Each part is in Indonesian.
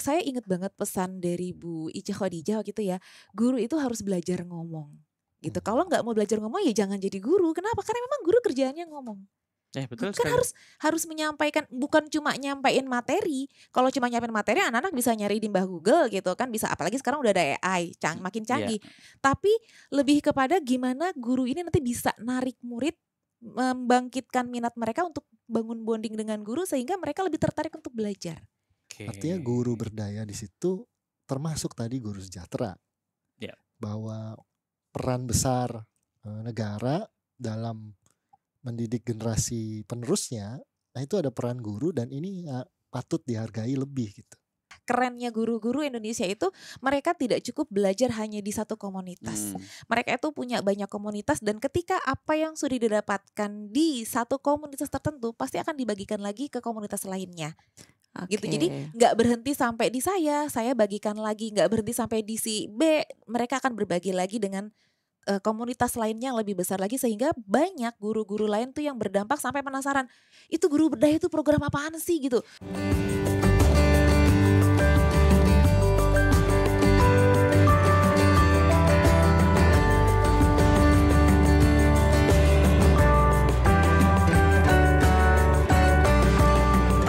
saya inget banget pesan dari Bu Ica Khadijah waktu itu ya, guru itu harus belajar ngomong gitu. Kalau nggak mau belajar ngomong ya jangan jadi guru. Kenapa? Karena memang guru kerjaannya ngomong. Betul Kan sekali. harus menyampaikan, bukan cuma nyampein materi. Kalau cuma nyampein materi anak-anak bisa nyari di mbah Google gitu kan, bisa, apalagi sekarang udah ada AI makin Iya. canggih. Tapi lebih kepada gimana guru ini nanti bisa narik murid, membangkitkan minat mereka untuk bangun bonding dengan guru sehingga mereka lebih tertarik untuk belajar. Oke. Artinya guru berdaya di situ termasuk tadi guru sejahtera. Ya. Bahwa peran besar negara dalam mendidik generasi penerusnya, nah itu ada peran guru dan ini patut dihargai lebih gitu. Kerennya guru-guru Indonesia itu mereka tidak cukup belajar hanya di satu komunitas. Mereka itu punya banyak komunitas dan ketika apa yang sudah didapatkan di satu komunitas tertentu pasti akan dibagikan lagi ke komunitas lainnya. Gitu. Jadi nggak berhenti sampai di saya bagikan lagi, nggak berhenti sampai di si B, mereka akan berbagi lagi dengan komunitas lainnya yang lebih besar lagi sehingga banyak guru-guru lain tuh yang berdampak sampai penasaran, itu guru berdaya itu program apaan sih gitu.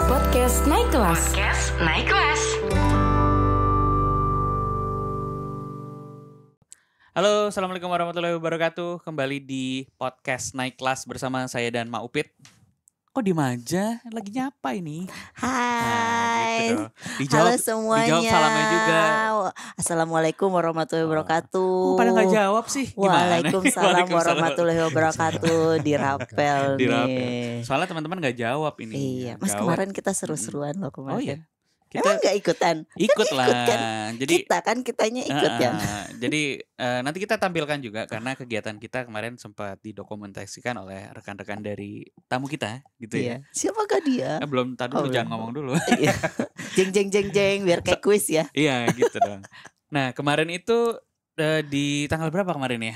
Podcast Naik Kelas. Podcast Naik Kelas. Halo, assalamualaikum warahmatullahi wabarakatuh. Kembali di podcast Naik Kelas bersama saya dan Mak Upit. Kok diem aja? Lagi nyapa ini? Hai, gitu halo semuanya. Dijawab salamnya juga. Assalamualaikum warahmatullahi wabarakatuh. Pada nggak jawab sih? Gimana? Waalaikumsalam warahmatullahi wabarakatuh. Dirapel nih. Soalnya teman-teman nggak jawab ini. Iya, Mas, kemarin kita seru-seruan loh kemarin. Oh iya. Emang gak ikutan? Ikut lah. Kan? Jadi kitanya ikut ya. Jadi nanti kita tampilkan juga karena kegiatan kita kemarin sempat didokumentasikan oleh rekan-rekan dari tamu kita, gitu ya. Siapakah dia? Belum, tadi dulu jangan ngomong dulu. Jeng biar kayak kuis ya. Iya gitu dong. Nah kemarin itu di tanggal berapa kemarin ya?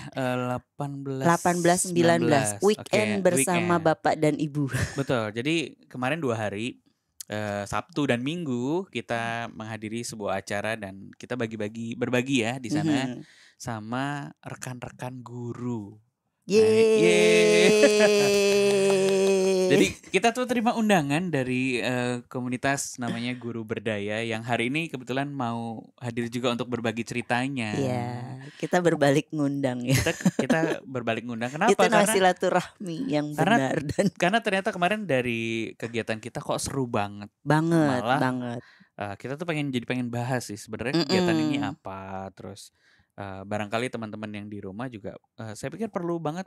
18, 19. Weekend bersama weekend. Bapak dan Ibu. Betul. Jadi kemarin 2 hari. Sabtu dan Minggu kita menghadiri sebuah acara dan kita berbagi ya di sana sama rekan-rekan guru. Jadi kita tuh terima undangan dari komunitas namanya Guru Berdaya yang hari ini kebetulan mau hadir juga untuk berbagi ceritanya. Iya, kita berbalik ngundang ya. Kita berbalik ngundang. Kenapa? Itu silaturahmi yang benar karena ternyata kemarin dari kegiatan kita kok seru banget. Banget. Kita tuh pengen bahas sih sebenarnya kegiatan ini apa. Terus barangkali teman-teman yang di rumah juga saya pikir perlu banget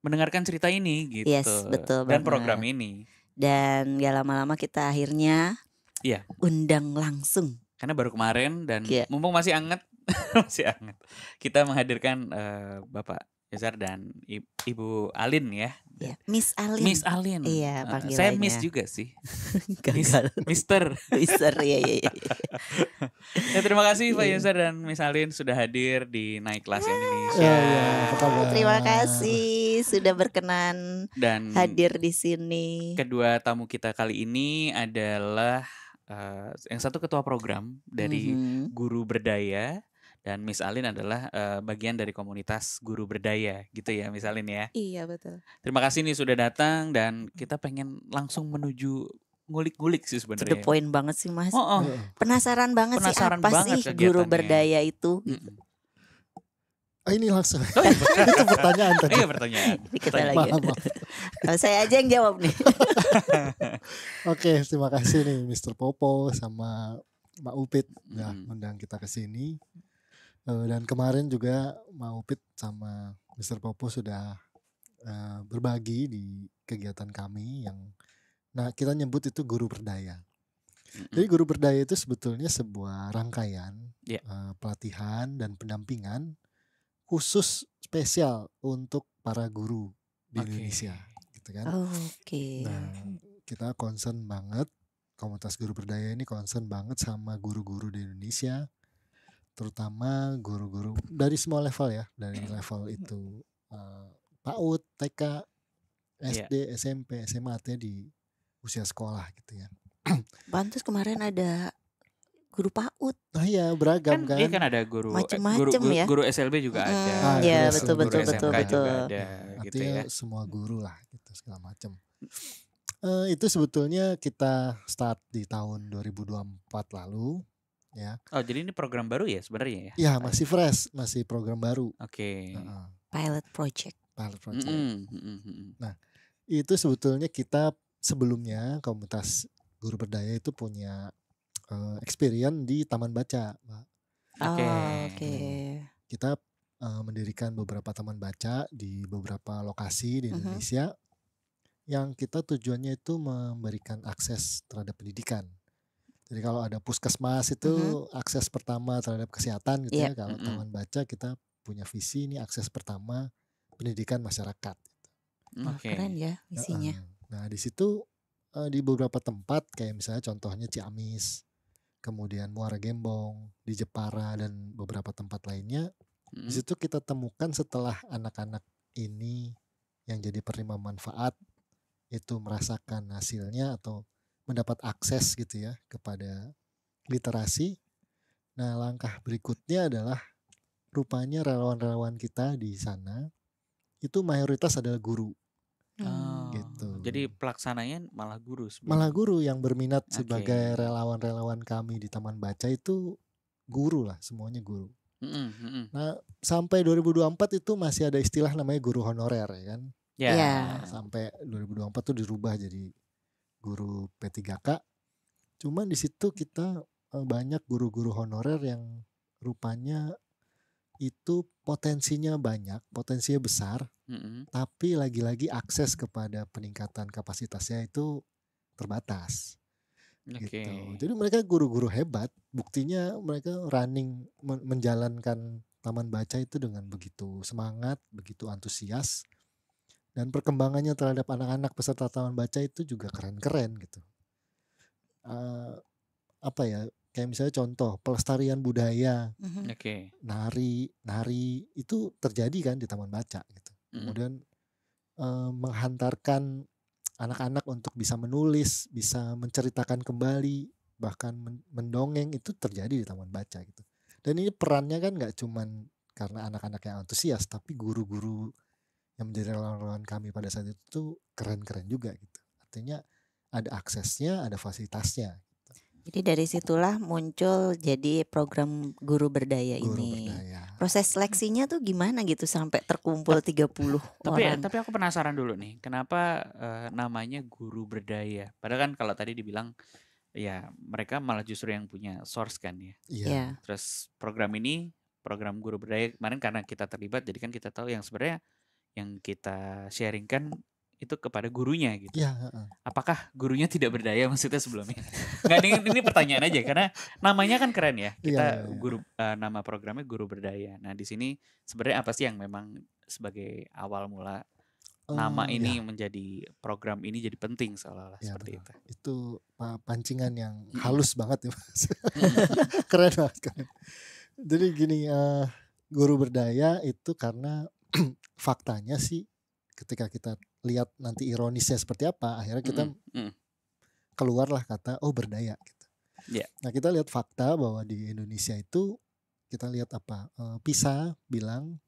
mendengarkan cerita ini gitu. Yes, betul dan banget. Program ini. Dan gak lama-lama kita akhirnya undang langsung. Karena baru kemarin dan mumpung masih anget kita menghadirkan Bapak Yezar dan Ibu Alin ya. Miss Alin. Miss Alin. Iya, panggilannya. Saya Miss juga sih. Mister. Iya. Ya, terima kasih Pak Yezar dan Miss Alin sudah hadir di Naik Kelas Indonesia. Terima kasih sudah berkenan dan hadir di sini. Kedua tamu kita kali ini adalah yang satu ketua program dari Guru Berdaya. Dan Miss Alin adalah bagian dari komunitas Guru Berdaya gitu ya Miss Alin ya. Iya betul. Terima kasih nih sudah datang dan kita pengen langsung menuju ngulik-ngulik sih sebenarnya. To the point banget sih Mas. Penasaran banget sih apa sih Guru Berdaya itu? Ini langsung. Itu pertanyaan tadi. Iya pertanyaan. Kita lagi. Saya aja yang jawab nih. Oke, terima kasih nih Mr. Popo sama Mbak Upit udah undang kita ke sini. Dan kemarin juga Mbak Upit sama Mr. Popo sudah berbagi di kegiatan kami yang kita nyebut itu Guru Berdaya. Jadi Guru Berdaya itu sebetulnya sebuah rangkaian pelatihan dan pendampingan khusus spesial untuk para guru di Indonesia, gitu kan? Nah, kita concern banget, komunitas Guru Berdaya ini concern banget sama guru-guru di Indonesia. Terutama guru-guru dari semua level ya, dari level itu PAUD, TK, SD, SMP, SMA, artinya di usia sekolah gitu ya. Pantes kemarin ada guru PAUD. Nah iya beragam kan. Iya kan ada guru Macem-macem ya. guru SLB juga ada. Iya betul, guru betul, SMK betul. juga ada gitu Artinya ya. semua guru lah gitu segala macam. Itu sebetulnya kita start di tahun 2024 lalu ya. Oh jadi ini program baru ya sebenarnya ya? Ya masih fresh, masih program baru. Oke. Pilot project. Pilot project. Nah itu sebetulnya kita sebelumnya komunitas guru berdaya itu punya experience di taman baca, Mbak. Oke. Kita mendirikan beberapa taman baca di beberapa lokasi di Indonesia yang kita tujuannya itu memberikan akses terhadap pendidikan. Jadi kalau ada puskesmas itu akses pertama terhadap kesehatan gitu ya. Kalau taman baca kita punya visi ini akses pertama pendidikan masyarakat. Keren ya visinya. Nah di situ di beberapa tempat kayak misalnya contohnya Ciamis, kemudian Muara Gembong, di Jepara dan beberapa tempat lainnya. Di situ kita temukan setelah anak-anak ini yang jadi penerima manfaat itu merasakan hasilnya atau mendapat akses gitu ya kepada literasi. Nah langkah berikutnya adalah rupanya relawan-relawan kita di sana itu mayoritas adalah guru. Gitu. Jadi pelaksananya malah guru sebenarnya. Malah guru yang berminat sebagai relawan-relawan kami di Taman Baca itu guru lah, semuanya guru. Nah sampai 2024 itu masih ada istilah namanya guru honorer ya kan. Sampai 2024 tuh dirubah jadi guru P3K. Cuman di situ kita banyak guru-guru honorer yang rupanya itu potensinya banyak, potensinya besar, tapi lagi-lagi akses kepada peningkatan kapasitasnya itu terbatas. Gitu. Jadi mereka guru-guru hebat, buktinya mereka running menjalankan Taman Baca itu dengan begitu semangat, begitu antusias, dan perkembangannya terhadap anak-anak peserta Taman Baca itu juga keren-keren gitu. Apa ya? Kayak misalnya contoh pelestarian budaya, nari itu terjadi kan di Taman Baca gitu. Kemudian menghantarkan anak-anak untuk bisa menulis, bisa menceritakan kembali, bahkan mendongeng itu terjadi di Taman Baca gitu. Dan ini perannya kan nggak cuman karena anak-anak yang antusias, tapi guru-guru yang menjadi relawan kami pada saat itu keren-keren juga gitu. Artinya ada aksesnya, ada fasilitasnya. Jadi dari situlah muncul jadi program guru berdaya ini. Proses seleksinya tuh gimana gitu sampai terkumpul 30 orang. Tapi aku penasaran dulu nih, kenapa namanya guru berdaya? Padahal kan kalau tadi dibilang ya mereka malah justru yang punya source kan ya. Iya. Terus program guru berdaya kemarin karena kita terlibat, jadi kan kita tahu yang sebenarnya yang kita sharingkan itu kepada gurunya gitu. Apakah gurunya tidak berdaya maksudnya sebelumnya? Nggak, ini pertanyaan aja karena namanya kan keren ya. Kita guru nama programnya guru berdaya. Nah di sini sebenarnya apa sih yang memang sebagai awal mula nama ini menjadi program ini jadi penting seolah-olah seperti itu. Itu pancingan yang halus banget ya Mas. Keren banget. Jadi gini, guru berdaya itu karena faktanya sih ketika kita lihat nanti ironisnya seperti apa, akhirnya kita keluarlah kata berdaya gitu. Nah kita lihat fakta bahwa di Indonesia itu kita lihat apa, PISA bilang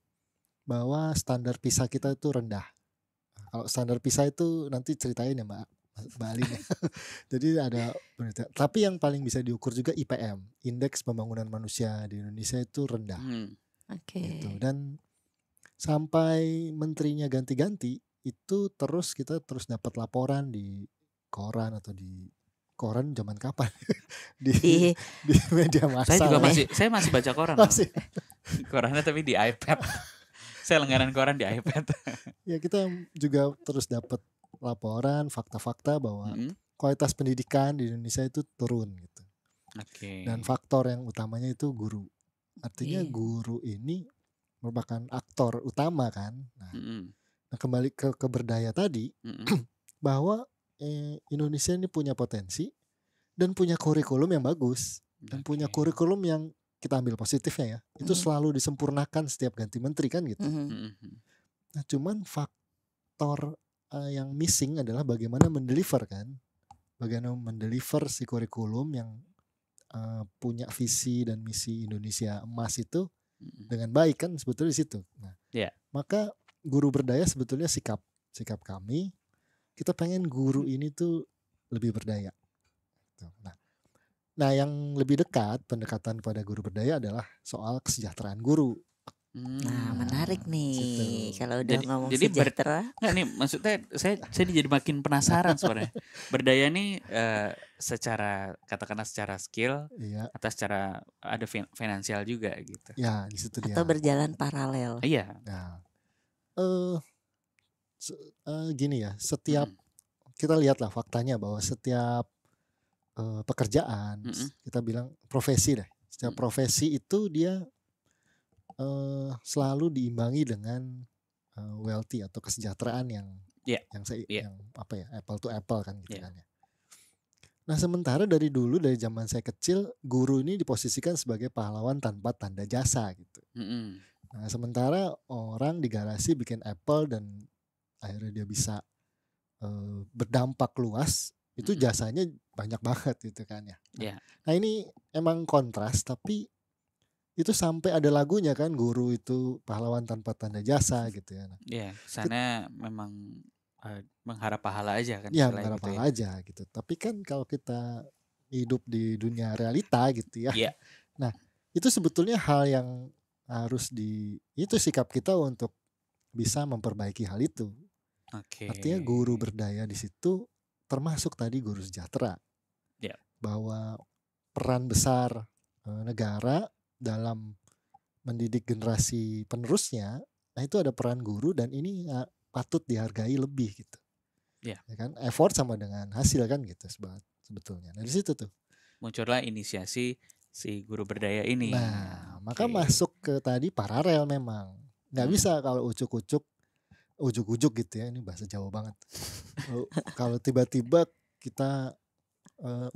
bahwa standar PISA kita itu rendah. Nah, kalau standar PISA itu nanti ceritain ya Mbak Alin ya. Jadi ada penelitian. Tapi yang paling bisa diukur juga IPM, Indeks Pembangunan Manusia di Indonesia itu rendah. Gitu. Dan sampai menterinya ganti-ganti itu kita terus dapat laporan di koran atau di koran zaman kapan di media massa. Saya masih baca koran. Korannya tapi di iPad. Saya langganan koran di iPad. Ya kita juga terus dapat laporan fakta-fakta bahwa kualitas pendidikan di Indonesia itu turun gitu. Dan faktor yang utamanya itu guru. Artinya guru ini merupakan aktor utama kan. Nah kembali ke berdaya tadi bahwa Indonesia ini punya potensi dan punya kurikulum yang bagus dan punya kurikulum yang kita ambil positifnya ya, itu selalu disempurnakan setiap ganti menteri kan gitu. Nah cuman faktor yang missing adalah bagaimana mendeliver kan, bagaimana mendeliver si kurikulum yang punya visi dan misi Indonesia Emas itu dengan baik kan sebetulnya di situ. Nah, maka guru berdaya sebetulnya sikap kami, kita pengen guru ini tuh lebih berdaya. Nah yang lebih dekat pendekatan kepada guru berdaya adalah soal kesejahteraan guru. Nah menarik nih kalau udah ngomong sejahtera. Nggak nih maksudnya saya jadi makin penasaran sebenarnya. Berdaya nih katakanlah secara skill atau secara ada finansial juga gitu. Ya di situ dia. Atau berjalan paralel. Iya. Nah, gini ya, setiap kita lihatlah faktanya bahwa setiap pekerjaan, kita bilang profesi deh. Setiap profesi itu dia selalu diimbangi dengan wealthy atau kesejahteraan yang apa ya, apple to apple kan gitu kan ya. Nah sementara dari zaman saya kecil guru ini diposisikan sebagai pahlawan tanpa tanda jasa gitu. Nah sementara orang di garasi bikin apple dan akhirnya dia bisa berdampak luas, itu jasanya banyak banget gitu kan ya. Nah ini emang kontras, tapi itu sampai ada lagunya kan, guru itu pahlawan tanpa tanda jasa gitu ya. Sana memang mengharap pahala aja kan. Iya mengharap pahala aja gitu. Tapi kan kalau kita hidup di dunia realita gitu ya. Nah itu sebetulnya hal yang harus itu sikap kita untuk bisa memperbaiki hal itu. Artinya guru berdaya di situ termasuk tadi guru sejahtera. Bahwa peran besar negara dalam mendidik generasi penerusnya, nah itu ada peran guru dan ini patut dihargai lebih gitu. Ya kan, effort sama dengan hasil kan gitu sebetulnya. Nah di situ tuh muncullah inisiasi si guru berdaya ini. Nah maka masuk ke tadi paralel memang. Nggak bisa kalau ujuk-ujuk gitu ya, ini bahasa Jawa banget. Kalau tiba-tiba kita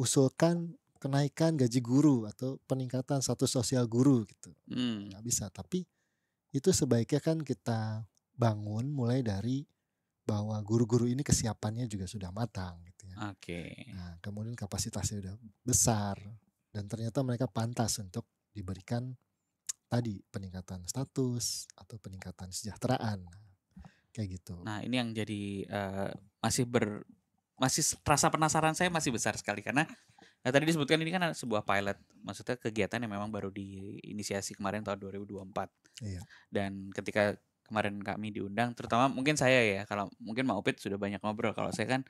usulkan kenaikan gaji guru atau peningkatan status sosial guru gitu, nggak bisa. Tapi itu sebaiknya kan kita bangun mulai dari bahwa guru-guru ini kesiapannya juga sudah matang gitu ya. Nah kemudian kapasitasnya sudah besar dan ternyata mereka pantas untuk diberikan tadi peningkatan status atau peningkatan kesejahteraan. Kayak gitu. Nah ini yang jadi masih rasa penasaran saya masih besar sekali karena tadi disebutkan ini kan sebuah pilot, maksudnya kegiatan yang memang baru diinisiasi kemarin tahun 2024. Dan ketika kemarin kami diundang, terutama mungkin saya ya, kalau mungkin Mak Upit sudah banyak ngobrol, kalau saya kan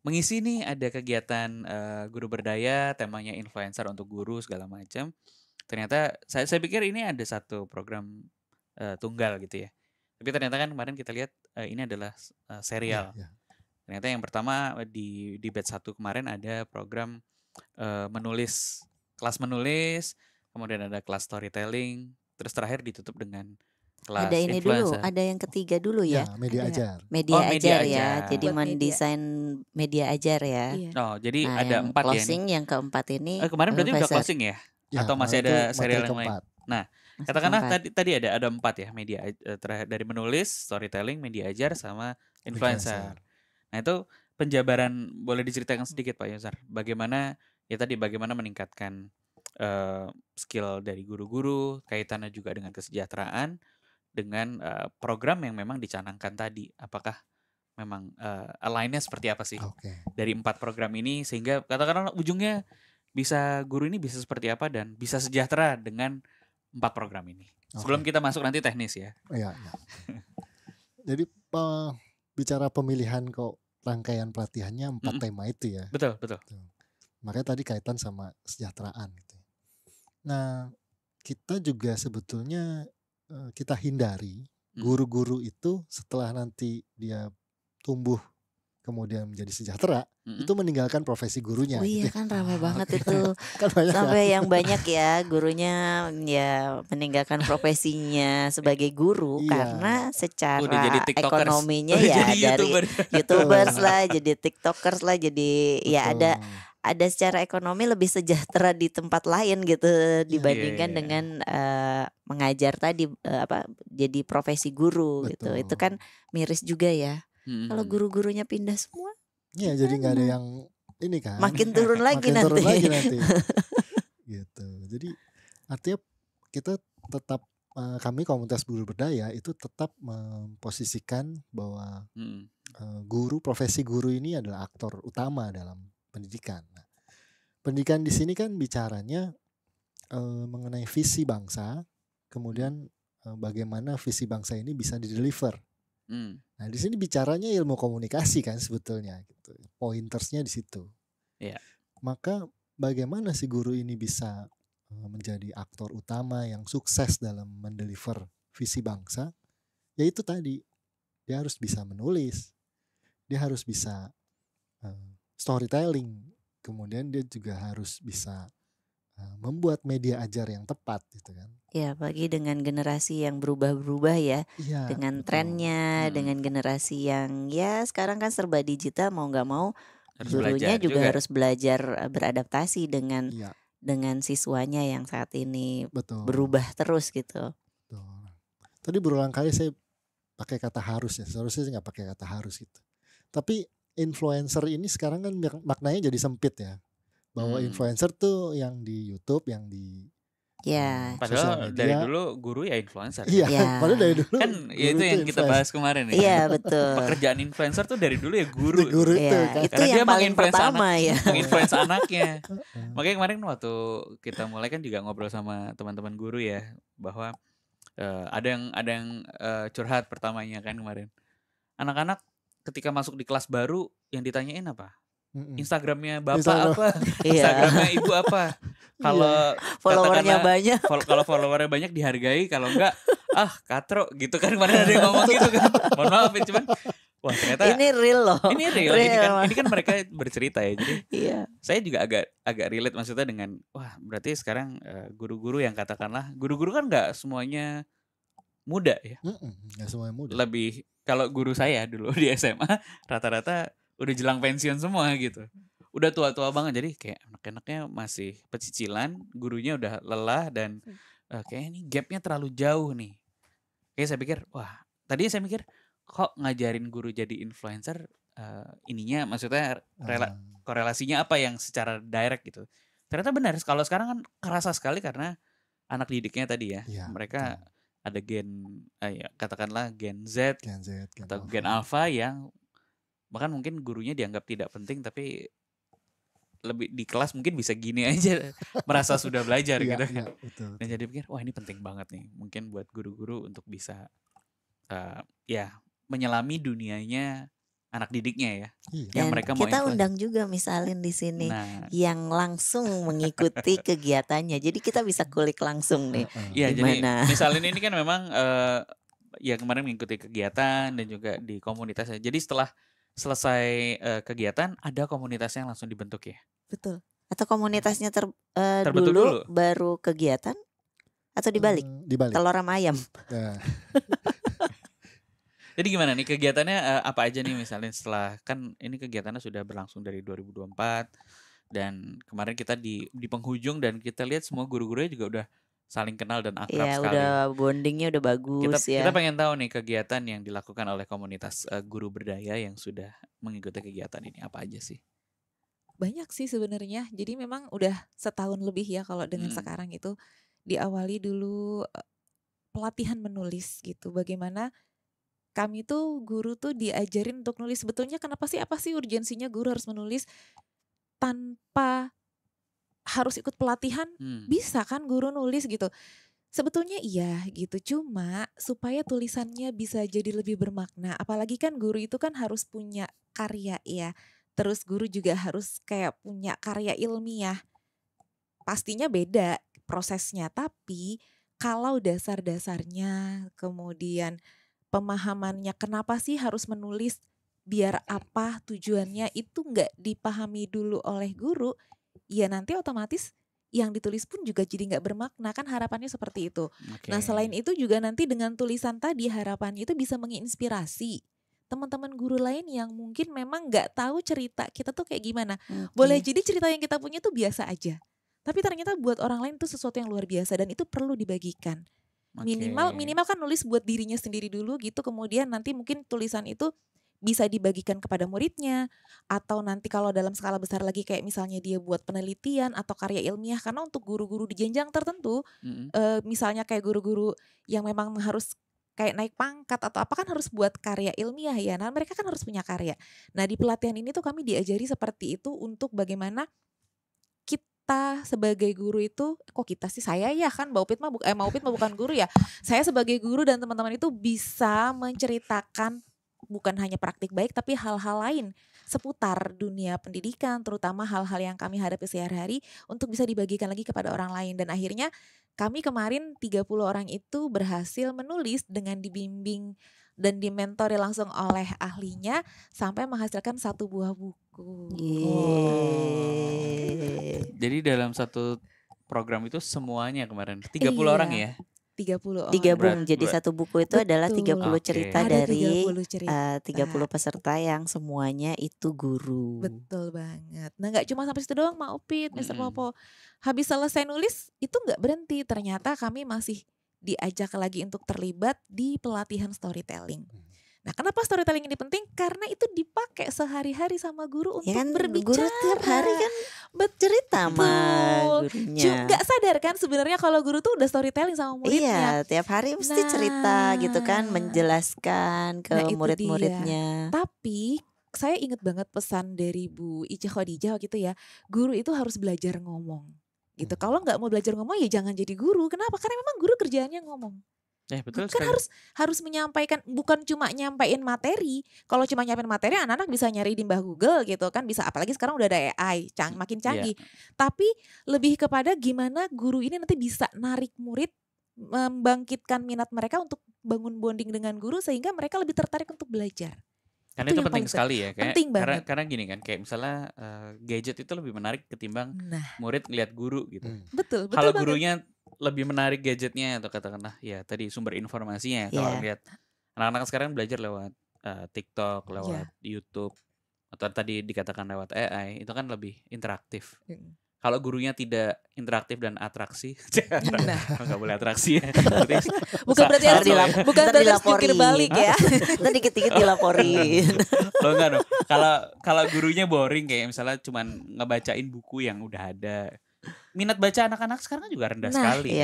mengisi nih ada kegiatan guru berdaya, temanya influencer untuk guru segala macam. Ternyata saya pikir ini ada satu program tunggal gitu ya. Tapi ternyata kan kemarin kita lihat ini adalah serial. Ternyata yang pertama di batch 1 kemarin ada program kelas menulis, kemudian ada kelas storytelling, terus terakhir ditutup dengan kelas ada ini influencer. dulu, ada yang ketiga dulu ya. Media ajar. Media ajar ya. Jadi mendesain media ajar ya. Jadi ada 4 ya. Closing yang keempat ini. Kemarin berarti udah closing ya? Atau masih ada serial yang lain? Nah, katakanlah tadi ada 4 ya, media dari menulis, storytelling, media ajar sama influencer. Nah, itu penjabaran boleh diceritakan sedikit Pak Yosar, bagaimana meningkatkan skill dari guru-guru, kaitannya juga dengan kesejahteraan, dengan program yang memang dicanangkan tadi. Apakah memang align-nya seperti apa sih dari 4 program ini, sehingga katakanlah ujungnya guru ini bisa seperti apa dan bisa sejahtera dengan 4 program ini. Sebelum kita masuk nanti teknis ya. Iya. Jadi bicara pemilihan rangkaian pelatihannya 4 tema itu ya. Betul. Makanya tadi kaitan sama kesejahteraan gitu. Nah, kita juga sebetulnya kita hindari guru-guru itu setelah nanti dia tumbuh kemudian menjadi sejahtera, itu meninggalkan profesi gurunya. Oh iya gitu. kan ramai banget itu. Kan sampai yang banyak ya gurunya ya meninggalkan profesinya sebagai guru karena secara ekonominya ya dari YouTubers lah, jadi TikTokers lah, jadi ya ada secara ekonomi lebih sejahtera di tempat lain gitu dibandingkan dengan mengajar tadi jadi profesi guru gitu. Itu kan miris juga ya. Kalau guru-gurunya pindah semua, jadi nggak ada yang ini kan. Makin turun lagi nanti. gitu. Jadi artinya kita tetap kami komunitas guru berdaya itu tetap memposisikan bahwa guru, profesi guru ini adalah aktor utama dalam pendidikan. Nah, pendidikan di sini kan bicaranya mengenai visi bangsa, kemudian bagaimana visi bangsa ini bisa dideliver. Nah, di sini bicaranya ilmu komunikasi kan sebetulnya gitu. Pointersnya di situ. Yeah. Maka bagaimana si guru ini bisa menjadi aktor utama yang sukses dalam mendeliver visi bangsa? Yaitu tadi, dia harus bisa menulis, dia harus bisa storytelling, kemudian dia juga harus bisa membuat media ajar yang tepat gitu kan. Ya, apalagi dengan generasi yang berubah-berubah ya, dengan trennya, dengan generasi yang ya sekarang kan serba digital, mau nggak mau gurunya juga harus belajar beradaptasi dengan siswanya yang saat ini berubah terus gitu. Betul. Tadi berulang kali saya pakai kata harus ya, seharusnya saya nggak pakai kata harus gitu. Tapi influencer ini sekarang kan maknanya jadi sempit ya, bahwa influencer tuh yang di YouTube, yang di padahal dari dulu guru ya influencer. Iya, padahal dari dulu kan itu yang kita bahas kemarin ya. Iya, betul. Pekerjaan influencer tuh dari dulu ya guru. Guru itu kan. Itu yang dia paling pertama ya. Menginfluence anaknya. Makanya kemarin waktu kita mulai kan juga ngobrol sama teman-teman guru ya, bahwa ada yang curhat pertamanya kan kemarin. Anak-anak ketika masuk di kelas baru yang ditanyain apa? Instagramnya bapak apa? Instagramnya ibu apa? Kalau followernya banyak, kalau followernya banyak dihargai, kalau enggak katro gitu kan. Kemarin ada yang ngomong gitu kan. Mohon maaf ya, cuman wah ternyata ini real loh. Ini real. Ini kan mereka bercerita ya. Jadi saya juga agak relate maksudnya dengan berarti sekarang guru-guru yang katakanlah guru-guru kan enggak semuanya muda ya. Enggak semuanya muda. Lebih kalau guru saya dulu di SMA rata-rata udah jelang pensiun semua gitu. Udah tua-tua banget, jadi kayak anak-anaknya masih pecicilan, gurunya udah lelah dan kayaknya ini gapnya terlalu jauh nih. Kayak saya pikir, tadinya saya mikir kok ngajarin guru jadi influencer ininya maksudnya korelasinya apa yang secara direct gitu. Ternyata benar, kalau sekarang kan kerasa sekali karena anak didiknya tadi ya mereka ada katakanlah Gen Z atau Gen Alpha yang bahkan mungkin gurunya dianggap tidak penting tapi lebih di kelas mungkin bisa gini aja merasa sudah belajar gitu kan. Betul. Dan jadi pikir ini penting banget nih mungkin buat guru-guru untuk bisa menyelami dunianya anak didiknya ya. Yang mereka mau kita undang juga misalin di sini yang langsung mengikuti kegiatannya. Jadi kita bisa kulik langsung nih. Iya, jadi misalin ini kan memang kemarin mengikuti kegiatan dan juga di komunitasnya. Jadi setelah selesai kegiatan ada komunitasnya yang langsung dibentuk ya. Betul. Atau komunitasnya terbentuk dulu baru kegiatan atau dibalik? Dibalik. Telur sama ayam. Jadi gimana nih kegiatannya apa aja nih misalnya setelah kan ini kegiatannya sudah berlangsung dari 2024 dan kemarin kita di penghujung dan kita lihat semua guru-gurunya juga udah saling kenal dan akrab sekali. Udah bondingnya udah bagus kita pengen tahu nih kegiatan yang dilakukan oleh komunitas guru berdaya yang sudah mengikuti kegiatan ini apa aja sih? Banyak sih sebenarnya. Jadi memang udah setahun lebih ya kalau dengan sekarang itu diawali dulu pelatihan menulis gitu. Bagaimana kami tuh guru tuh diajarin untuk nulis. Sebetulnya apa sih urgensinya guru harus menulis tanpa harus ikut pelatihan? Bisa kan guru nulis gitu. Sebetulnya iya gitu, cuma supaya tulisannya bisa jadi lebih bermakna. Apalagi kan guru itu kan harus punya karya ya. Terus guru juga harus kayak punya karya ilmiah. Pastinya beda prosesnya, tapi kalau dasar-dasarnya kemudian pemahamannya kenapa sih harus menulis, biar apa tujuannya itu nggak dipahami dulu oleh guru, ya nanti otomatis yang ditulis pun juga jadi nggak bermakna kan, harapannya seperti itu. Nah selain itu juga nanti dengan tulisan tadi harapannya itu bisa menginspirasi teman-teman guru lain yang mungkin memang nggak tahu cerita kita tuh kayak gimana. Boleh jadi cerita yang kita punya tuh biasa aja, tapi ternyata buat orang lain tuh sesuatu yang luar biasa dan itu perlu dibagikan. Minimal kan nulis buat dirinya sendiri dulu gitu, kemudian nanti mungkin tulisan itu bisa dibagikan kepada muridnya, atau nanti kalau dalam skala besar lagi kayak misalnya dia buat penelitian atau karya ilmiah. Karena untuk guru-guru di jenjang tertentu, misalnya kayak guru-guru yang memang harus kayak naik pangkat atau apa kan harus buat karya ilmiah ya. Nah mereka kan harus punya karya. Nah di pelatihan ini tuh kami diajari seperti itu untuk bagaimana kita sebagai guru itu, kok kita sih, saya ya kan Mbak Upit Mbak Upit mah bukan guru ya. Saya sebagai guru dan teman-teman itu bisa menceritakan bukan hanya praktik baik tapi hal-hal lain seputar dunia pendidikan, terutama hal-hal yang kami hadapi sehari-hari untuk bisa dibagikan lagi kepada orang lain. Dan akhirnya kami kemarin 30 orang itu berhasil menulis dengan dibimbing dan dimentori langsung oleh ahlinya sampai menghasilkan 1 buah buku. Jadi dalam satu program itu semuanya kemarin 30 orang ya? 30 orang. Digabung jadi satu buku itu adalah 30 cerita dari 30 peserta yang semuanya itu guru. Betul banget. Nah gak cuma sampai situ doang Mak Upit, Mr. Popo. Habis selesai nulis itu gak berhenti. Ternyata kami masih diajak lagi untuk terlibat di pelatihan storytelling. Nah kenapa storytelling ini penting? Karena itu dipakai sehari-hari sama guru untuk berbicara. Guru tiap hari kan bercerita sama gurunya. Juga sadar kan sebenarnya kalau guru tuh udah storytelling sama muridnya. Iya tiap hari mesti cerita gitu kan, menjelaskan ke murid-muridnya. Tapi saya ingat banget pesan dari Bu Ica Khadijah gitu ya, guru itu harus belajar ngomong gitu. Kalau nggak mau belajar ngomong ya jangan jadi guru. Kenapa? Karena memang guru kerjaannya ngomong. Betul kan harus menyampaikan, bukan cuma nyampein materi. Kalau cuma nyampein materi anak-anak bisa nyari di Mbah Google gitu kan, bisa, apalagi sekarang udah ada AI makin canggih. Tapi lebih kepada gimana guru ini nanti bisa narik murid, membangkitkan minat mereka untuk bangun bonding dengan guru sehingga mereka lebih tertarik untuk belajar. Karena itu penting sekali ya, penting banget. Karena gini kan, kayak misalnya gadget itu lebih menarik ketimbang murid ngeliat guru gitu. Betul Kalau gurunya lebih menarik gadgetnya atau katakanlah ya tadi sumber informasinya. Kalau lihat anak-anak sekarang belajar lewat TikTok, lewat YouTube, atau tadi dikatakan lewat AI, itu kan lebih interaktif. Kalau gurunya tidak interaktif dan atraksi, nggak boleh atraksi ya. Bukan berarti harus jungkir balik ya. Kita dikit-dikit dilaporin. Loh enggak dong. Kalau gurunya boring kayak misalnya cuman ngebacain buku yang udah ada. Minat baca anak-anak sekarang juga rendah sekali.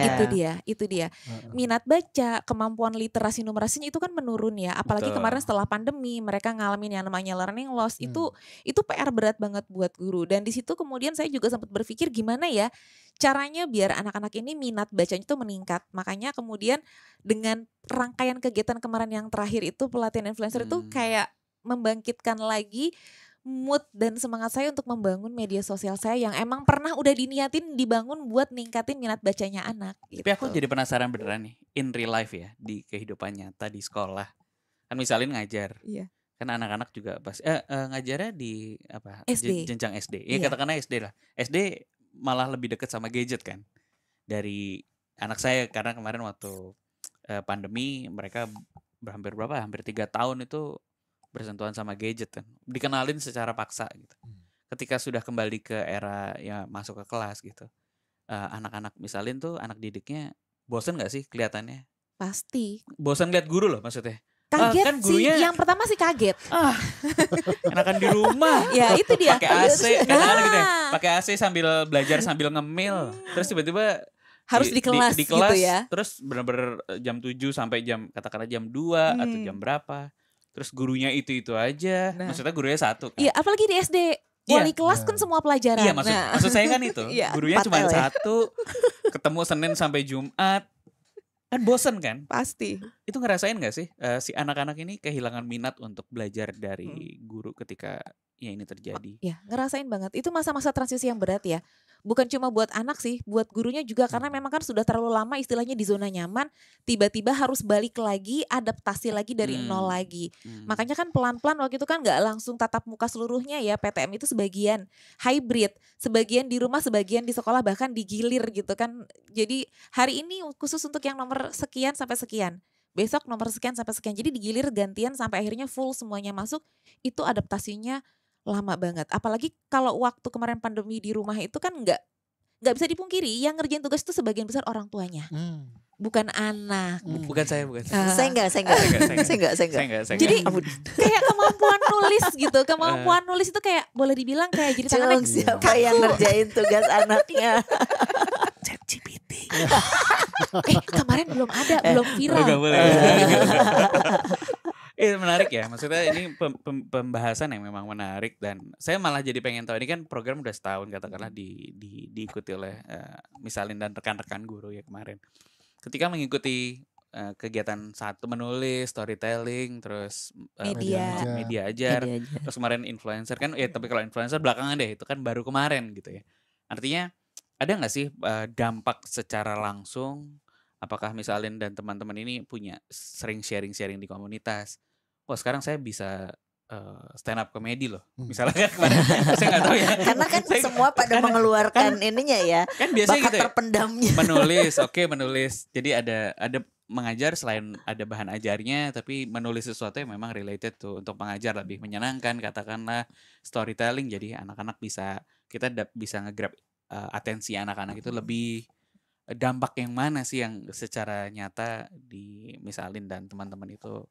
Itu dia. Minat baca, kemampuan literasi numerasinya itu kan menurun ya. Apalagi kemarin setelah pandemi mereka ngalamin yang namanya learning loss. Itu PR berat banget buat guru. Dan di situ kemudian saya juga sempat berpikir gimana ya caranya biar anak-anak ini minat bacanya itu meningkat. Makanya kemudian dengan rangkaian kegiatan kemarin yang terakhir itu pelatihan influencer itu kayak membangkitkan lagi mood dan semangat saya untuk membangun media sosial saya yang emang pernah udah diniatin dibangun buat ningkatin minat bacanya anak gitu. Tapi aku jadi penasaran beneran nih, in real life ya, di kehidupan nyata di sekolah. Kan misalnya ngajar. Iya. Kan anak-anak juga pas ngajarnya di apa? SD. Jenjang SD. Ya katakanlah SD lah. SD malah lebih dekat sama gadget kan. Dari anak saya karena kemarin waktu pandemi mereka hampir 3 tahun itu bersentuhan sama gadget kan, dikenalin secara paksa gitu. Ketika sudah kembali ke era ya masuk ke kelas gitu, anak-anak misalin tuh anak didiknya bosen nggak sih kelihatannya? Pasti. Bosen lihat guru loh maksudnya. Kaget kan gurunya, sih, yang pertama sih kaget. Enakan di rumah. Ya itu dia. Pakai AC, kadang-kadang gitu ya. Pakai AC sambil belajar sambil ngemil. Terus tiba-tiba harus di kelas gitu ya. Terus benar-benar jam 7 sampai katakanlah jam 2 atau jam berapa. Terus gurunya itu aja, maksudnya gurunya satu kan? Iya, apalagi di SD, wali kelas kan semua pelajaran. Iya, maksud saya kan itu, gurunya cuma satu, ketemu Senin sampai Jumat, kan bosen kan? Pasti. Itu ngerasain gak sih si anak-anak ini kehilangan minat untuk belajar dari guru ketika ya ini terjadi? Ya, ngerasain banget. Itu masa-masa transisi yang berat ya. Bukan cuma buat anak sih, buat gurunya juga karena memang kan sudah terlalu lama istilahnya di zona nyaman, tiba-tiba harus balik lagi, adaptasi lagi dari nol lagi. Makanya kan pelan-pelan waktu itu kan gak langsung tatap muka seluruhnya ya, PTM itu sebagian hybrid, sebagian di rumah, sebagian di sekolah, bahkan digilir gitu kan. Jadi hari ini khusus untuk yang nomor sekian sampai sekian, besok nomor sekian sampai sekian, jadi digilir gantian sampai akhirnya full semuanya masuk. Itu adaptasinya lama banget. Apalagi kalau waktu kemarin pandemi di rumah itu kan nggak bisa dipungkiri yang ngerjain tugas itu sebagian besar orang tuanya. Bukan anak. Bukan saya. Saya enggak. Jadi kayak kemampuan nulis gitu. Kemampuan nulis itu kayak boleh dibilang kayak jadi tangannya siapa yang ngerjain tugas anaknya? ChatGPT. Kemarin belum ada, belum viral. Enggak boleh. Menarik ya, maksudnya ini pembahasan yang memang menarik dan saya malah jadi pengen tahu, ini kan program udah setahun katakanlah diikuti oleh Misalin dan rekan-rekan guru ya kemarin. Ketika mengikuti kegiatan satu menulis, storytelling, terus media ajar, terus kemarin influencer kan, tapi kalau influencer belakangan deh, itu kan baru kemarin gitu ya. Artinya ada nggak sih dampak secara langsung? Apakah Misalin dan teman-teman ini punya sering sharing di komunitas? Wah sekarang saya bisa stand up comedy loh. Misalnya kan kemarin saya nggak tahu ya. Karena kan semua pada mengeluarkan ininya ya. Kan biasanya bakat gitu ya. Terpendamnya. Menulis. Jadi ada mengajar selain ada bahan ajarnya, tapi menulis sesuatu yang memang related tuh untuk mengajar lebih menyenangkan, katakanlah storytelling. Jadi anak-anak kita bisa nge-grab atensi anak-anak itu lebih. Dampak yang mana sih yang secara nyata di Misalin dan teman-teman itu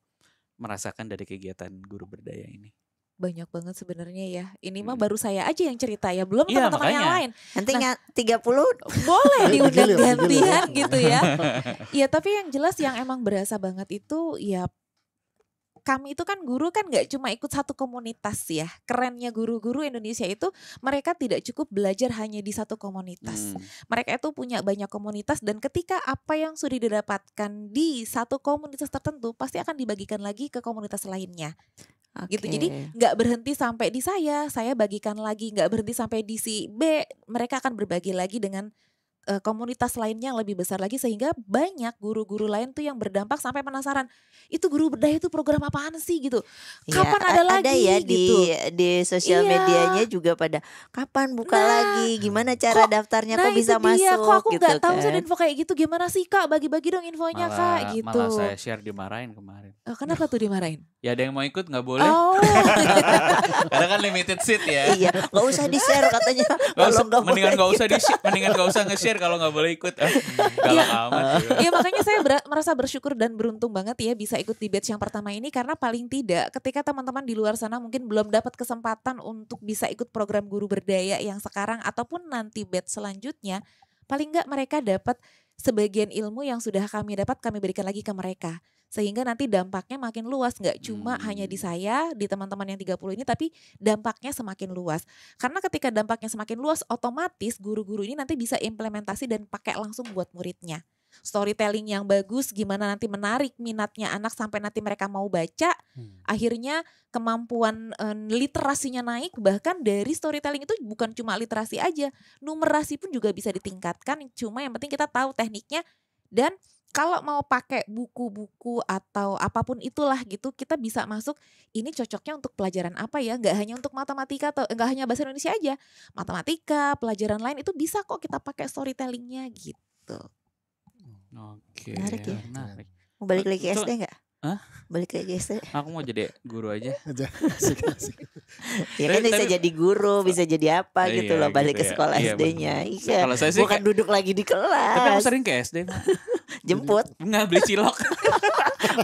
merasakan dari kegiatan guru berdaya ini? Banyak banget sebenarnya ya. Ini mah baru saya aja yang cerita ya, belum teman-teman yang lain. Nanti 30 boleh diundang gantian gitu ya. Ya tapi yang jelas yang emang berasa banget itu ya, kami itu kan guru kan gak cuma ikut satu komunitas ya. Kerennya guru-guru Indonesia itu mereka tidak cukup belajar hanya di satu komunitas. Mereka itu punya banyak komunitas dan ketika apa yang sudah didapatkan di satu komunitas tertentu pasti akan dibagikan lagi ke komunitas lainnya. Gitu. Jadi gak berhenti sampai di saya bagikan lagi, gak berhenti sampai di si B, mereka akan berbagi lagi dengan komunitas lainnya yang lebih besar lagi sehingga banyak guru-guru lain tuh yang berdampak sampai penasaran itu guru berdaya itu program apaan sih gitu, kapan ada lagi ya gitu. di sosial medianya juga pada kapan buka lagi, gimana cara daftarnya, kok bisa masuk kok aku gitu nggak tahu kan. sih info kayak gitu, gimana sih Kak, bagi-bagi dong infonya Kak gitu. Malah saya share dimarahin kemarin. Kenapa tuh dimarahin? Ya ada yang mau ikut nggak boleh. Karena kan limited seat ya. Iya, nggak usah di share katanya. Mendingan nggak usah nge-share kalau nggak boleh ikut. Galak amat. Iya makanya saya merasa bersyukur dan beruntung banget ya bisa ikut di batch yang pertama ini, karena paling tidak ketika teman-teman di luar sana mungkin belum dapat kesempatan untuk bisa ikut program guru berdaya yang sekarang ataupun nanti batch selanjutnya, paling nggak mereka dapat sebagian ilmu yang sudah kami dapat kami berikan lagi ke mereka. Sehingga nanti dampaknya makin luas, gak cuma hanya di saya, di teman-teman yang 30 ini, tapi dampaknya semakin luas. Karena ketika dampaknya semakin luas, otomatis guru-guru ini nanti bisa implementasi dan pakai langsung buat muridnya. Storytelling yang bagus, gimana nanti menarik minatnya anak sampai nanti mereka mau baca, akhirnya kemampuan literasinya naik. Bahkan dari storytelling itu bukan cuma literasi aja, numerasi pun juga bisa ditingkatkan. Cuma yang penting kita tahu tekniknya, dan kalau mau pakai buku-buku atau apapun itulah gitu, kita bisa masuk ini cocoknya untuk pelajaran apa ya, gak hanya untuk matematika atau gak hanya bahasa Indonesia aja, matematika, pelajaran lain itu bisa kok kita pakai storytellingnya gitu. Oke. Menarik ya. Menarik. Mau balik lagi ke SD gak? Hah? Balik lagi SD? Aku mau jadi guru aja. Asik. Ya kan bisa jadi guru, bisa jadi apa gitu loh, balik ke sekolah SD-nya. Iya. Kalau saya sih bukan duduk lagi di kelas. Tapi aku sering ke SD, Mak. Jemput. Nggak, beli cilok.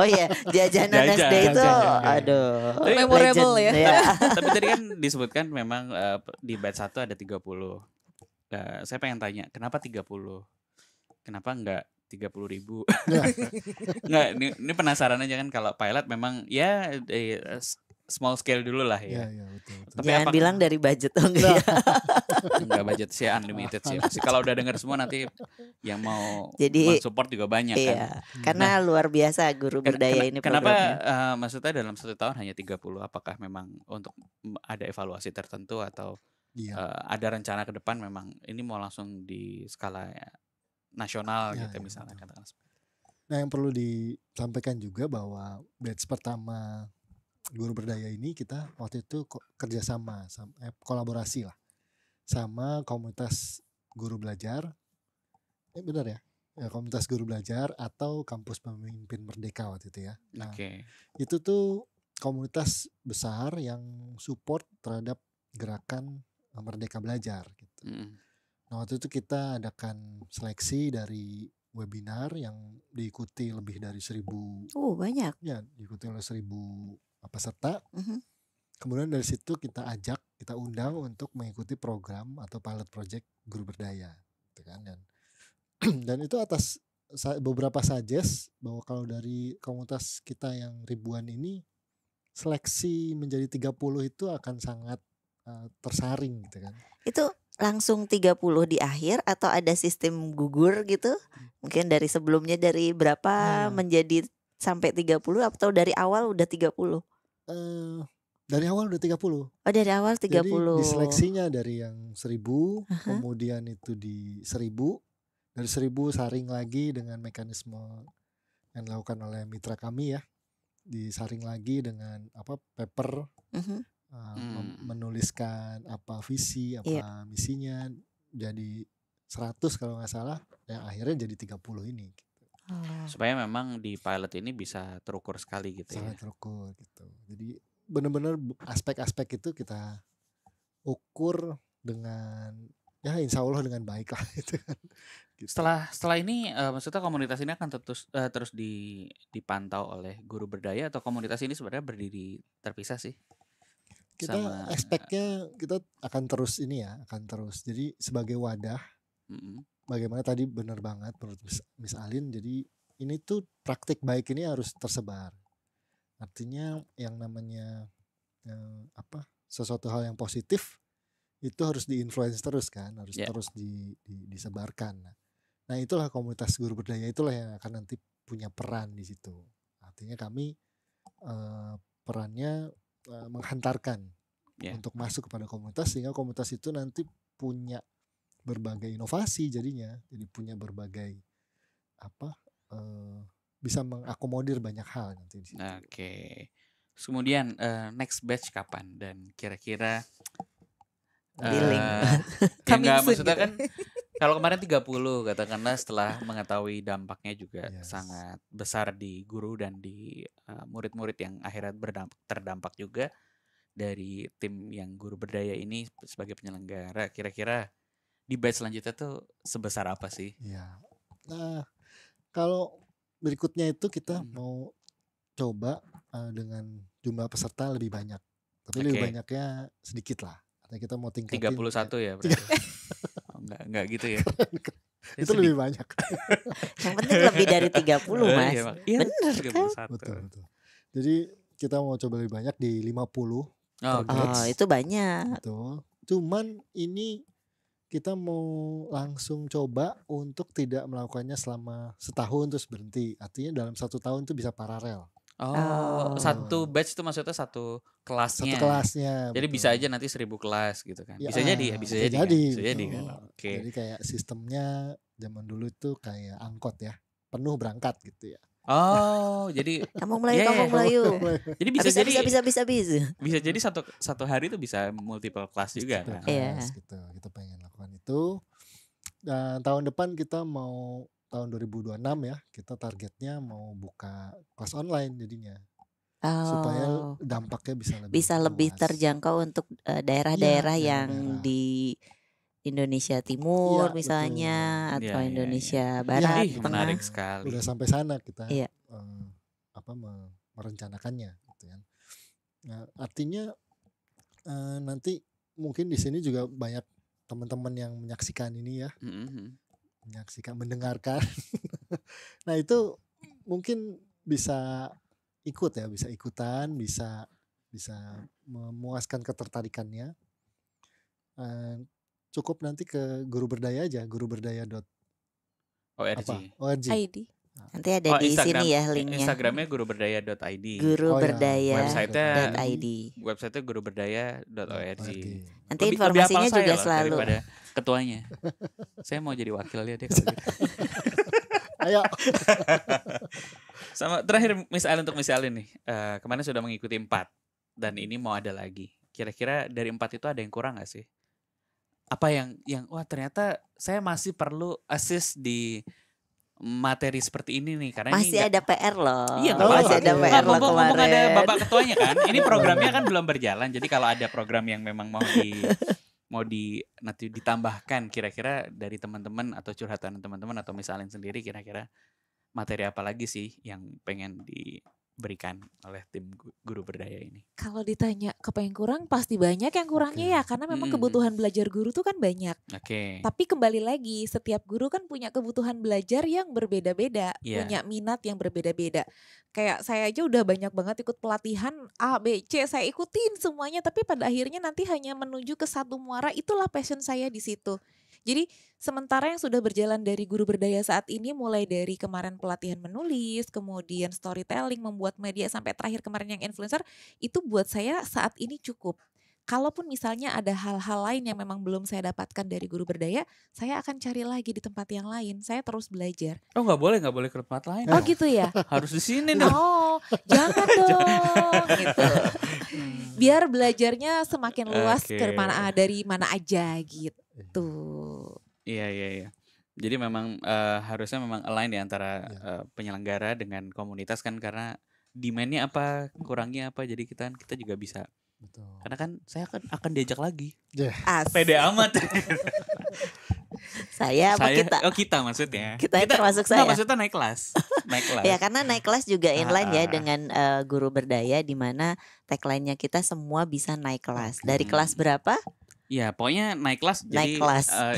Oh iya, jajanan SD itu aduh. Memorable ya. Tapi tadi kan disebutkan memang di batch 1 ada 30. Saya pengen tanya, kenapa 30? Kenapa enggak 30.000? Nggak, ini penasaran aja kan, kalau pilot memang ya small scale dulu lah ya. Iya, betul. Tapi jangan bilang dari budget enggak ya. Enggak, budget sih unlimited sih. Pasti kalau udah dengar semua nanti yang mau support juga banyak iya, kan. Karena luar biasa guru berdaya ini programnya. Kenapa maksudnya dalam 1 tahun hanya 30? Apakah memang untuk ada evaluasi tertentu atau ada rencana ke depan memang ini mau langsung di skala nasional gitu misalnya katakan. Nah, yang perlu disampaikan juga bahwa batch pertama guru berdaya ini kita waktu itu kerjasama, kolaborasi lah sama komunitas guru belajar, benar ya, komunitas guru belajar atau kampus pemimpin merdeka waktu itu ya. Nah, itu tuh komunitas besar yang support terhadap gerakan merdeka belajar gitu. Nah, waktu itu kita adakan seleksi dari webinar yang diikuti lebih dari 1.000. Banyak. Ya, diikuti oleh 1.000 peserta. Kemudian dari situ kita undang untuk mengikuti program atau pilot project Guru Berdaya, gitu kan. Dan itu atas beberapa suggest bahwa kalau dari komunitas kita yang ribuan ini, seleksi menjadi 30 itu akan sangat tersaring, gitu kan. Itu langsung 30 di akhir atau ada sistem gugur gitu? Mungkin dari sebelumnya dari berapa menjadi sampai 30 atau dari awal udah 30? Dari awal udah 30. Oh, dari awal 30. Jadi diseleksinya dari yang 1.000, kemudian itu di 1.000, dari 1.000 saring lagi dengan mekanisme yang dilakukan oleh mitra kami ya. Disaring lagi dengan paper, menuliskan apa visi, apa misinya, jadi 100 kalau nggak salah, yang akhirnya jadi 30 ini. Gitu. Supaya memang di pilot ini bisa terukur sekali gitu. Sangat terukur gitu. Jadi benar-benar aspek-aspek itu kita ukur dengan ya insya Allah dengan baik lah gitu kan. Gitu. Setelah ini maksudnya komunitas ini akan terus dipantau oleh Guru Berdaya atau komunitas ini sebenarnya berdiri terpisah sih? Kita aspeknya kita akan terus jadi sebagai wadah. Bagaimana tadi benar banget menurut Miss Alin, jadi ini tuh praktik baik ini harus tersebar. Artinya yang namanya sesuatu hal yang positif itu harus di-influence terus kan, harus terus disebarkan. Nah, itulah komunitas Guru Berdaya, itulah yang akan nanti punya peran di situ. Artinya kami perannya menghantarkan untuk masuk kepada komunitas, sehingga komunitas itu nanti punya berbagai inovasi jadinya, jadi punya berbagai bisa mengakomodir banyak hal nanti di situ. Oke. Kemudian next batch kapan dan kira-kira enggak maksudnya kan kalau kemarin 30 katakanlah setelah mengetahui dampaknya juga sangat besar di guru dan di murid-murid yang akhirnya terdampak juga dari tim yang Guru Berdaya ini sebagai penyelenggara, kira-kira di batch selanjutnya tuh sebesar apa sih? Ya. Nah, kalau berikutnya itu kita mau coba dengan jumlah peserta lebih banyak. Tapi lebih banyaknya sedikit lah. Artinya kita mau tingkatin 31 ya berarti. Enggak gitu ya. Itu lebih banyak. Yang penting lebih dari 30 Mas. Iya, bener 31. kan? Betul. Jadi kita mau coba lebih banyak di 50. Itu banyak. Betul. Cuman ini kita mau langsung coba untuk tidak melakukannya selama setahun terus berhenti. Artinya dalam 1 tahun itu bisa paralel. Satu batch itu maksudnya satu kelasnya. Satu kelasnya. Jadi betul. bisa aja nanti 1000 kelas gitu kan. Ya, Bisa jadi. Bisa jadi kan. Oke. Jadi kayak sistemnya zaman dulu itu kayak angkot ya. Penuh berangkat gitu ya. Jadi kamu Melayu. Jadi bisa bisa jadi satu hari itu bisa multiple kelas juga kan. Iya. Gitu. Kita pengen lakukan itu. Dan tahun depan kita mau tahun 2026 ya, kita targetnya mau buka kelas online jadinya. Supaya dampaknya bisa lebih luas. Terjangkau untuk daerah-daerah yang di Indonesia Timur misalnya, atau Indonesia Barat, Tengah. Menarik sekali. Udah sampai sana kita merencanakannya gitu kan. Nah, artinya nanti mungkin di sini juga banyak teman-teman yang menyaksikan ini ya. Mendengarkan. Nah, itu mungkin bisa ikut ya, bisa ikutan, bisa memuaskan ketertarikannya. Cukup nanti ke Guru Berdaya aja, guruberdaya.org. ID. Nanti ada di Instagram, sini ya linknya. Instagramnya guruberdaya.id. Guruberdaya.id. Websitenya guruberdaya.org. Nanti informasinya juga selalu. Daripada ketuanya. Saya mau jadi wakilnya deh kalau gitu. Ayo. Sama terakhir untuk Miss Alin nih. Kemarin sudah mengikuti 4 dan ini mau ada lagi. Kira-kira dari 4 itu ada yang kurang gak sih? Apa yang wah ternyata saya masih perlu assist di materi seperti ini nih karena masih ini ada PR loh. Iya, masih ada PR loh kemarin. Ada Bapak Ketuanya kan. Ini programnya kan belum berjalan. Jadi kalau ada program yang memang mau mau nanti ditambahkan kira-kira dari teman-teman atau curhatan teman-teman atau misalnya sendiri kira-kira materi apa lagi sih yang pengen diberikan oleh tim guru berdaya ini? Kalau ditanya kepengen kurang pasti banyak yang kurangnya ya karena memang kebutuhan belajar guru tuh kan banyak. Tapi kembali lagi setiap guru kan punya kebutuhan belajar yang berbeda-beda, punya minat yang berbeda-beda. Kayak saya aja udah banyak banget ikut pelatihan A, B, C, saya ikutin semuanya tapi pada akhirnya nanti hanya menuju ke satu muara, itulah passion saya di situ. Jadi sementara yang sudah berjalan dari guru berdaya saat ini mulai dari kemarin pelatihan menulis, kemudian storytelling, membuat media sampai terakhir kemarin yang influencer, itu buat saya saat ini cukup. Kalaupun misalnya ada hal-hal lain yang memang belum saya dapatkan dari guru berdaya, saya akan cari lagi di tempat yang lain. Saya terus belajar. Oh nggak boleh ke tempat lain. Oh gitu ya? Harus di sini dong. Oh jangan dong gitu. Biar belajarnya semakin luas dari mana aja gitu. Iya. Jadi memang harusnya memang align ya antara penyelenggara dengan komunitas kan karena demand-nya apa, kurangnya apa. Jadi kita juga bisa. Betul. Karena kan saya akan diajak lagi. Pede amat. Saya apa kita? Oh kita maksudnya. Kita termasuk saya. Maksudnya naik kelas. Ya karena naik kelas juga inline ya dengan guru berdaya di mana tagline-nya kita semua bisa naik kelas. Dari kelas berapa? Ya pokoknya naik kelas. Jadi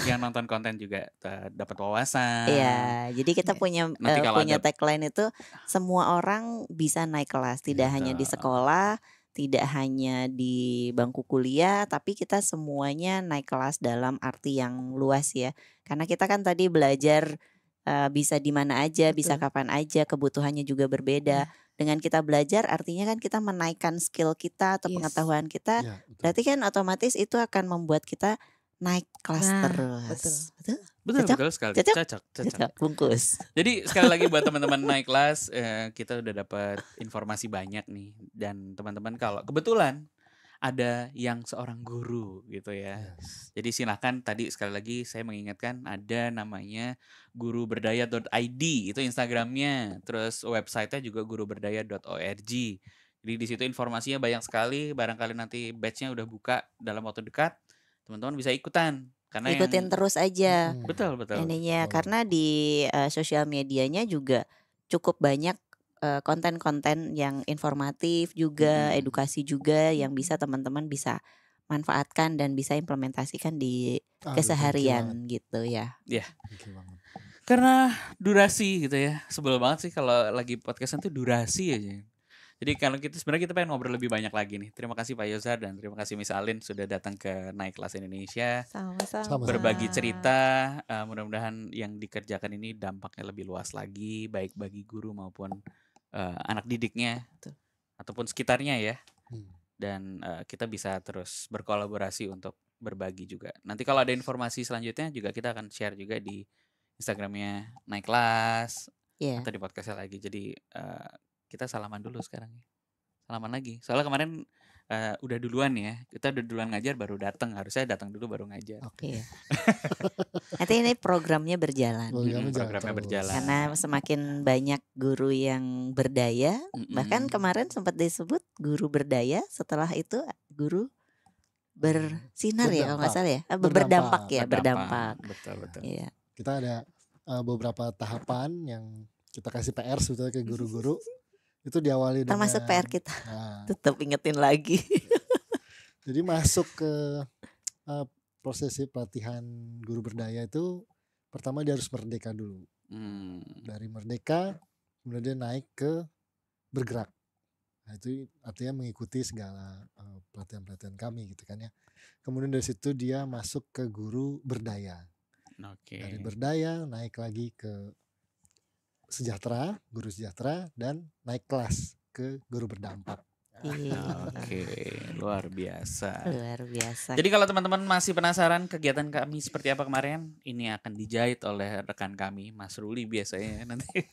yang nonton konten juga dapat wawasan. Iya, jadi kita punya tagline itu semua orang bisa naik kelas, tidak hanya di sekolah, tidak hanya di bangku kuliah, tapi kita semuanya naik kelas dalam arti yang luas ya. Karena kita kan tadi belajar bisa di mana aja, bisa kapan aja, kebutuhannya juga berbeda. Dengan kita belajar artinya kan kita menaikkan skill kita atau pengetahuan kita. Berarti kan otomatis itu akan membuat kita naik kelas terus. Betul sekali. Cocok. Bungkus. Jadi sekali lagi buat teman-teman naik kelas, kita udah dapat informasi banyak nih. Dan teman-teman kalau kebetulan ada yang seorang guru gitu ya. Jadi silakan tadi sekali lagi saya mengingatkan ada namanya guruberdaya.id itu Instagramnya. Terus websitenya juga guruberdaya.org. Jadi di situ informasinya banyak sekali. Barangkali nanti batchnya udah buka dalam waktu dekat. Teman-teman bisa ikutan. Karena ikutin terus aja. Betul. Ininya karena di sosial medianya juga cukup banyak konten-konten yang informatif juga, edukasi juga yang bisa teman-teman bisa manfaatkan dan bisa implementasikan di keseharian gitu ya. Iya. Karena durasi gitu ya. Sebel banget sih kalau lagi podcastan tuh durasi aja. Jadi kalau sebenarnya kita pengen ngobrol lebih banyak lagi nih. Terima kasih Pak Yozar dan terima kasih Miss Alin sudah datang ke Naik Kelas Indonesia. Sama-sama. Berbagi cerita. Mudah-mudahan yang dikerjakan ini dampaknya lebih luas lagi, baik bagi guru maupun anak didiknya ataupun sekitarnya ya. Dan kita bisa terus berkolaborasi untuk berbagi juga. Nanti kalau ada informasi selanjutnya juga kita akan share juga di Instagramnya Naik Kelas atau di podcastnya lagi. Jadi kita salaman dulu sekarang ya. Salaman lagi. Soalnya kemarin udah duluan ya. Kita udah duluan ngajar baru datang. Harusnya datang dulu baru ngajar. Oke. Nanti ini programnya berjalan. Programnya berjalan. Karena semakin banyak guru yang berdaya. Bahkan kemarin sempat disebut guru berdaya. Setelah itu guru bersinar ya kalau nggak salah ya. Berdampak. Betul. Iya. Kita ada beberapa tahapan yang kita kasih PR sebetulnya ke guru-guru. Itu diawali dengan termasuk PR kita. Tetap ingetin lagi. Jadi masuk ke prosesi pelatihan guru berdaya itu pertama dia harus merdeka dulu. Dari merdeka kemudian dia naik ke bergerak. Nah, itu artinya mengikuti segala pelatihan-pelatihan kami gitu kan ya. Kemudian dari situ dia masuk ke guru berdaya. Dari berdaya naik lagi ke sejahtera, guru sejahtera, dan naik kelas ke guru berdampak. Luar biasa. Jadi kalau teman-teman masih penasaran kegiatan kami seperti apa kemarin, ini akan dijahit oleh rekan kami, Mas Ruli biasanya nanti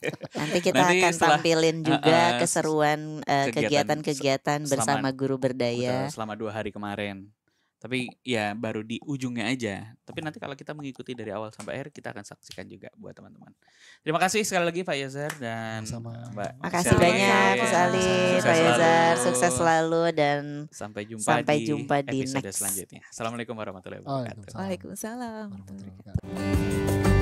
kita akan tampilin juga keseruan kegiatan-kegiatan bersama guru berdaya selama 2 hari kemarin. Tapi ya baru di ujungnya aja. Tapi nanti kalau kita mengikuti dari awal sampai akhir, kita akan saksikan juga buat teman-teman. Terima kasih sekali lagi Pak Yezer dan Mbak. Makasih banyak Mas Ali, Pak Yezer, sukses selalu dan sampai jumpa di episode next selanjutnya. Assalamualaikum warahmatullahi wabarakatuh. Waalaikumsalam warahmatullahi wabarakatuh.